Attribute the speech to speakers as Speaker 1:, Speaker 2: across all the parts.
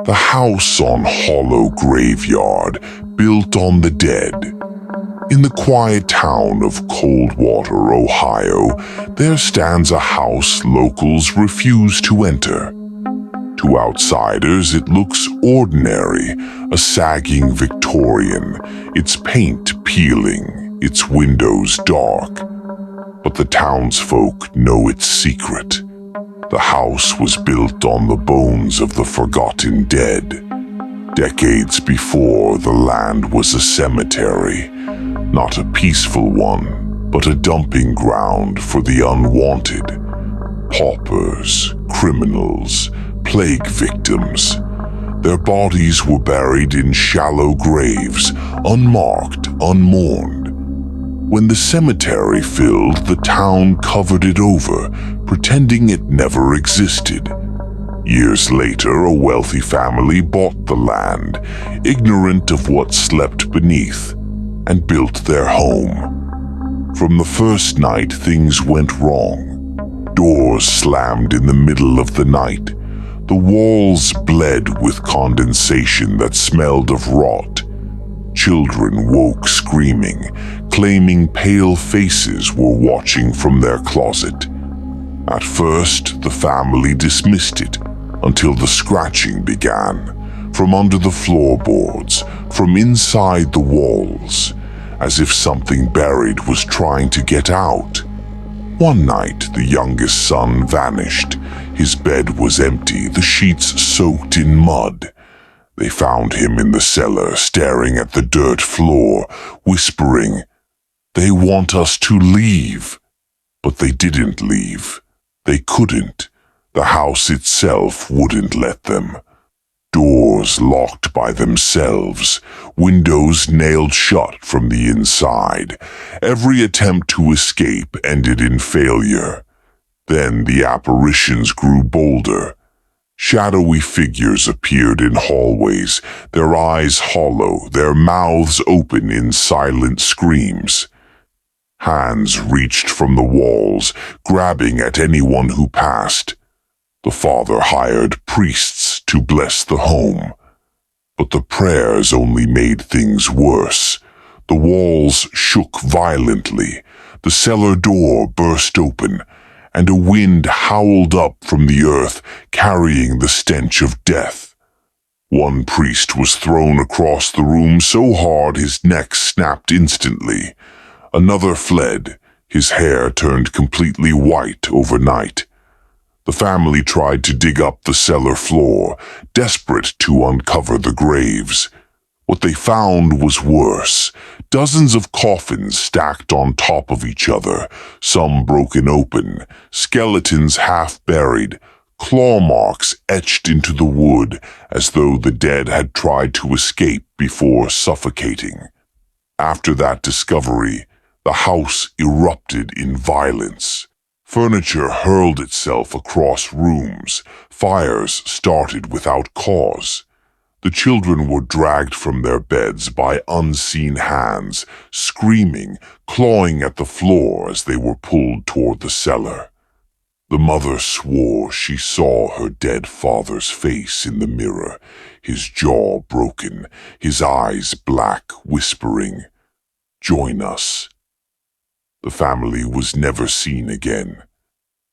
Speaker 1: The house on Hollow Graveyard, built on the dead. In the quiet town of Coldwater, Ohio, there stands a house locals refuse to enter. To outsiders, it looks ordinary, a sagging Victorian, its paint peeling, its windows dark. But the townsfolk know its secret. The house was built on the bones of the forgotten dead. Decades before, the land was a cemetery, not a peaceful one, but a dumping ground for the unwanted. Paupers, criminals, plague victims. Their bodies were buried in shallow graves, unmarked, unmourned. When the cemetery filled, the town covered it over, pretending it never existed. Years later, a wealthy family bought the land, ignorant of what slept beneath, and built their home. From the first night, things went wrong. Doors slammed in the middle of the night. The walls bled with condensation that smelled of rot. Children woke screaming, claiming pale faces were watching from their closet. At first, the family dismissed it, until the scratching began, from under the floorboards, from inside the walls, as if something buried was trying to get out. One night, the youngest son vanished. His bed was empty, the sheets soaked in mud. They found him in the cellar, staring at the dirt floor, whispering, "They want us to leave." But they didn't leave. They couldn't. The house itself wouldn't let them. Doors locked by themselves, windows nailed shut from the inside. Every attempt to escape ended in failure. Then the apparitions grew bolder. Shadowy figures appeared in hallways, their eyes hollow, their mouths open in silent screams. Hands reached from the walls, grabbing at anyone who passed. The father hired priests to bless the home. But the prayers only made things worse. The walls shook violently, the cellar door burst open, and a wind howled up from the earth, carrying the stench of death. One priest was thrown across the room so hard his neck snapped instantly. Another fled, his hair turned completely white overnight. The family tried to dig up the cellar floor, desperate to uncover the graves. What they found was worse. Dozens of coffins stacked on top of each other, some broken open, skeletons half buried, claw marks etched into the wood as though the dead had tried to escape before suffocating. After that discovery, the house erupted in violence. Furniture hurled itself across rooms. Fires started without cause. The children were dragged from their beds by unseen hands, screaming, clawing at the floor as they were pulled toward the cellar. The mother swore she saw her dead father's face in the mirror, his jaw broken, his eyes black, whispering, "Join us." The family was never seen again.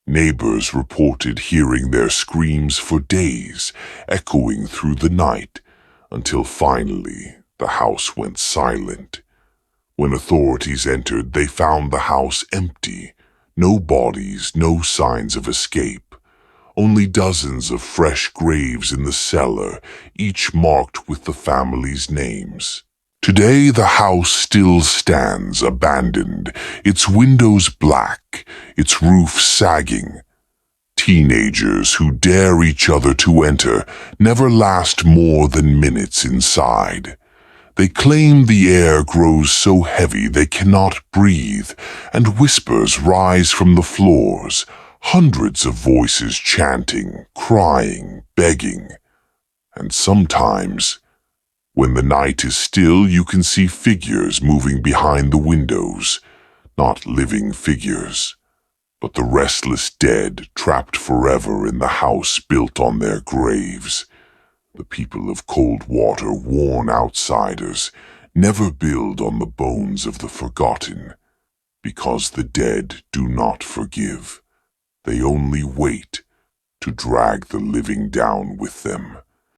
Speaker 1: Neighbors reported hearing their screams for days, echoing through the night, until finally the house went silent. When authorities entered, they found the house empty. No bodies, no signs of escape. Only dozens of fresh graves in the cellar, each marked with the family's names. Today the house still stands abandoned, its windows black, its roof sagging. Teenagers who dare each other to enter never last more than minutes inside. They claim the air grows so heavy they cannot breathe, and whispers rise from the floors, hundreds of voices chanting, crying, begging. And sometimes, when the night is still, you can see figures moving behind the windows, not living figures, but the restless dead trapped forever in the house built on their graves. The people of Coldwater warn outsiders, never build on the bones of the forgotten, because the dead do not forgive. They only wait to drag the living down with them.